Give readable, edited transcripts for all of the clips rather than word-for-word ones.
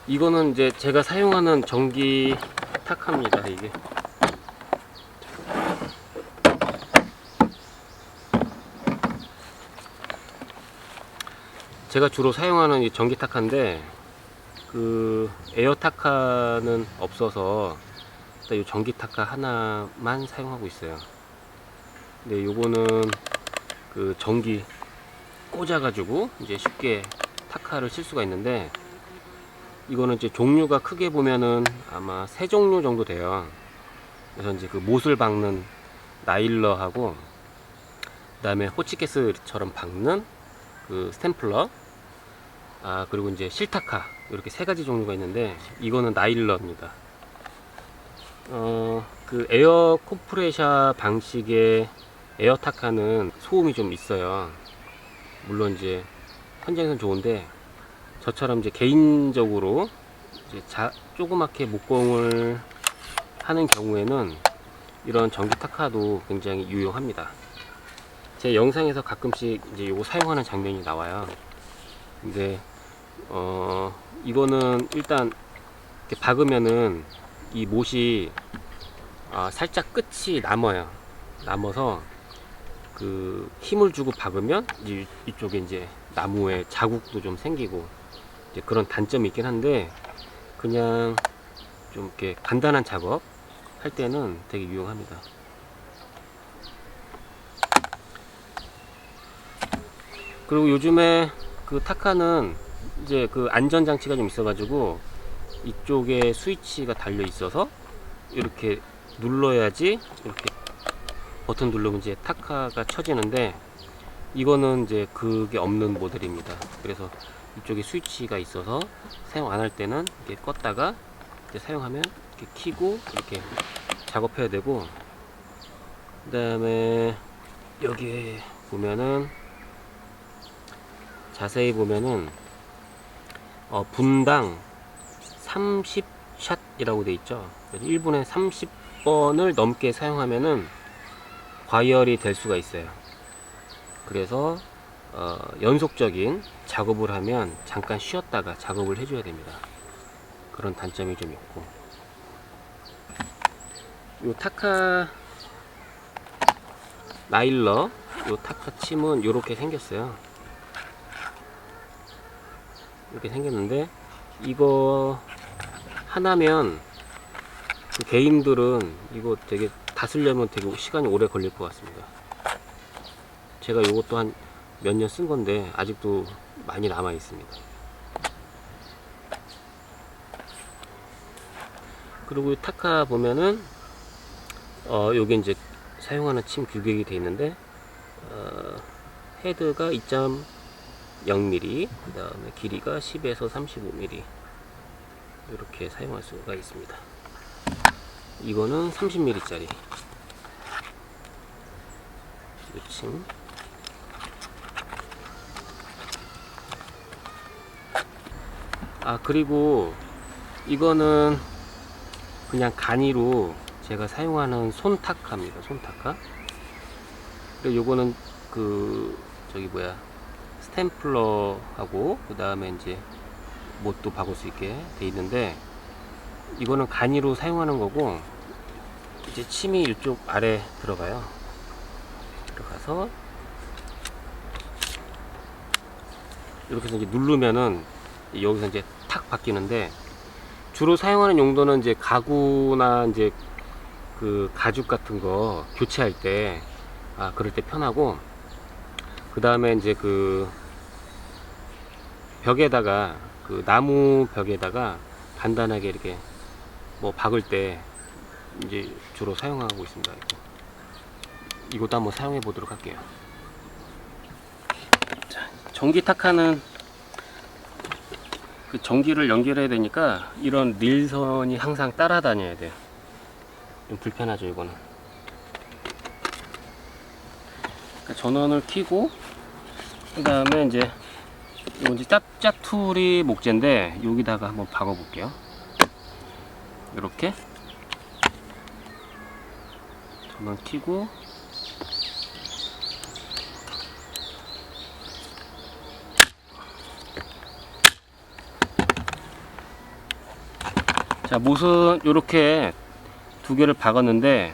이거는 이제 제가 사용하는 전기 타카입니다. 이게 제가 주로 사용하는 이 전기 타카인데, 그 에어 타카는 없어서 일단 이 전기 타카 하나만 사용하고 있어요. 근데 요거는 그 전기 꽂아 가지고 이제 쉽게 타카를 칠 수가 있는데, 이거는 이제 종류가 크게 보면은 아마 세 종류 정도 돼요. 그래서 이제 그 못을 박는 나일러하고, 그 다음에 호치키스처럼 박는 그 스탬플러, 그리고 이제 실타카, 이렇게 세 가지 종류가 있는데, 이거는 나일러입니다. 그 에어 컴프레셔 방식의 에어 타카는 소음이 좀 있어요. 물론 이제 현장에서는 좋은데, 저처럼 이제 개인적으로 이제 조그맣게 목공을 하는 경우에는 이런 전기 타카도 굉장히 유용합니다. 제 영상에서 가끔씩 이제 이거 사용하는 장면이 나와요. 근데 이거는 일단 이렇게 박으면은 이 못이 살짝 끝이 남아서 그 힘을 주고 박으면 이쪽에 이제 나무에 자국도 좀 생기고 이제 그런 단점이 있긴 한데, 그냥 좀 이렇게 간단한 작업 할 때는 되게 유용합니다. 그리고 요즘에 그 타카는 이제 그 안전장치가 좀 있어가지고 이쪽에 스위치가 달려 있어서 이렇게 눌러야지, 이렇게 버튼 누르면 이제 타카가 켜지는데, 이거는 이제 그게 없는 모델입니다. 그래서 이쪽에 스위치가 있어서 사용 안 할 때는 이렇게 껐다가 이제 사용하면 이렇게 켜고 이렇게 작업해야 되고, 그 다음에 여기 보면은 자세히 보면은 분당 30샷이라고 돼 있죠. 1분에 30번을 넘게 사용하면은 과열이 될 수가 있어요. 그래서 연속적인 작업을 하면 잠깐 쉬었다가 작업을 해줘야 됩니다. 그런 단점이 좀 있고, 요 타카 나일러, 요 타카 침은 이렇게 생겼어요. 이렇게 생겼는데, 이거 하나면 그 개인들은 이거 되게 다 쓰려면 되게 시간이 오래 걸릴 것 같습니다. 제가 이것도 한 몇 년 쓴 건데 아직도 많이 남아 있습니다. 그리고 타카 보면은 요게 이제 사용하는 침 규격이 되어 있는데, 헤드가 2.0mm, 그 다음에 길이가 10에서 35mm 이렇게 사용할 수가 있습니다. 이거는 30mm 짜리 이 침. 그리고 이거는 그냥 간이로 제가 사용하는 손타카입니다. 손타카. 그리고 요거는 그 스탬플러하고 그 다음에 이제 못도 박을 수 있게 돼 있는데, 이거는 간이로 사용하는 거고, 이제 침이 이쪽 아래 들어가요. 들어가서 이렇게 해서 이제 누르면은 여기서 이제 탁 바뀌는데, 주로 사용하는 용도는 이제 가구나 이제 그 가죽 같은 거 교체할 때 그럴 때 편하고, 그 다음에 이제 그 벽에다가, 그 나무 벽에다가 간단하게 이렇게 뭐 박을 때 이제 주로 사용하고 있습니다. 이것도 한번 사용해 보도록 할게요. 자, 전기 타카는 그 전기를 연결해야 되니까 이런 릴선이 항상 따라다녀야 돼요. 좀 불편하죠, 이거는. 그러니까 전원을 켜고, 그 다음에 이제 이건 이제 짭짭툴이 목재인데 여기다가 한번 박아 볼게요. 이렇게 전원 켜고, 자, 못은 이렇게 두 개를 박았는데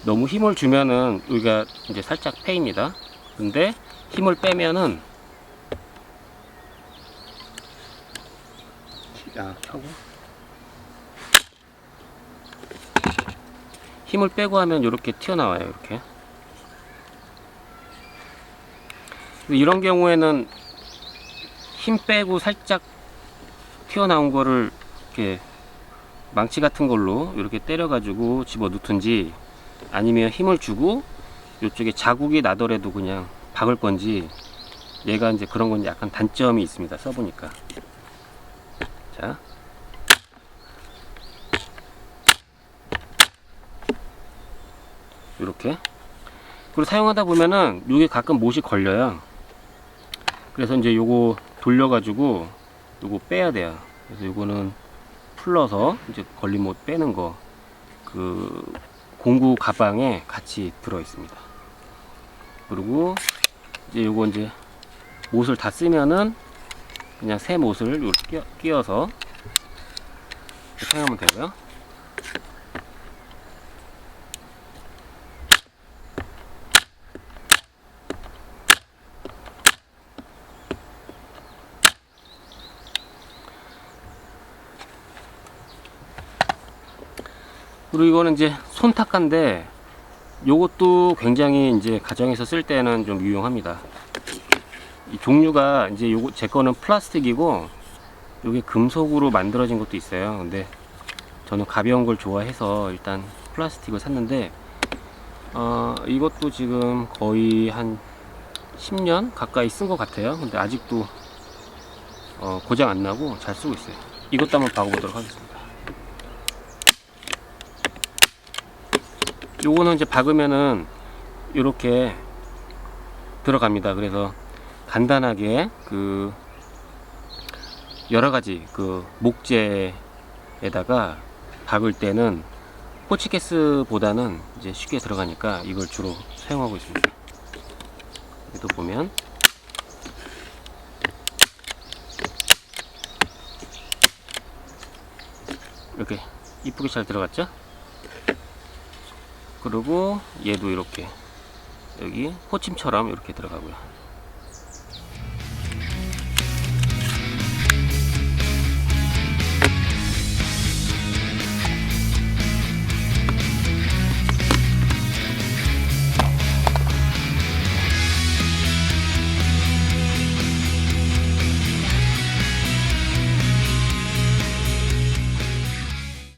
너무 힘을 주면은 여기가 이제 살짝 패입니다. 근데 힘을 빼면은 켜고 힘을 빼고 하면 이렇게 튀어나와요. 이렇게. 이런 경우에는 힘 빼고 살짝 튀어나온 거를 이렇게 망치 같은 걸로 이렇게 때려 가지고 집어 넣든지, 아니면 힘을 주고 이쪽에 자국이 나더라도 그냥 박을 건지, 얘가 이제 그런 건 약간 단점이 있습니다. 써보니까. 자, 이렇게. 그리고 사용하다 보면은 이게 가끔 못이 걸려요. 그래서 이제 요거 돌려가지고 요거 빼야 돼요. 그래서 요거는 풀러서 이제 걸린 못 빼는 거, 그 공구 가방에 같이 들어 있습니다. 그리고 이제 요거 이제 못을 다 쓰면은 그냥 새 못을 이렇게 끼워서 사용하면 되고요. 그리고 이거는 이제 손탁한데, 요것도 굉장히 이제 가정에서 쓸 때는 좀 유용합니다. 이 종류가 이제 요거 제 거는 플라스틱이고 요게 금속으로 만들어진 것도 있어요. 근데 저는 가벼운 걸 좋아해서 일단 플라스틱을 샀는데, 이것도 지금 거의 한 10년 가까이 쓴 것 같아요. 근데 아직도 고장 안 나고 잘 쓰고 있어요. 이것도 한번 박아보도록 하겠습니다. 요거는 이제 박으면은 이렇게 들어갑니다. 그래서 간단하게 그 여러가지 그 목재에다가 박을 때는 호치케스보다는 이제 쉽게 들어가니까 이걸 주로 사용하고 있습니다. 여기도 보면 이렇게 이쁘게 잘 들어갔죠? 그리고 얘도 이렇게 여기 호침처럼 이렇게 들어가고요.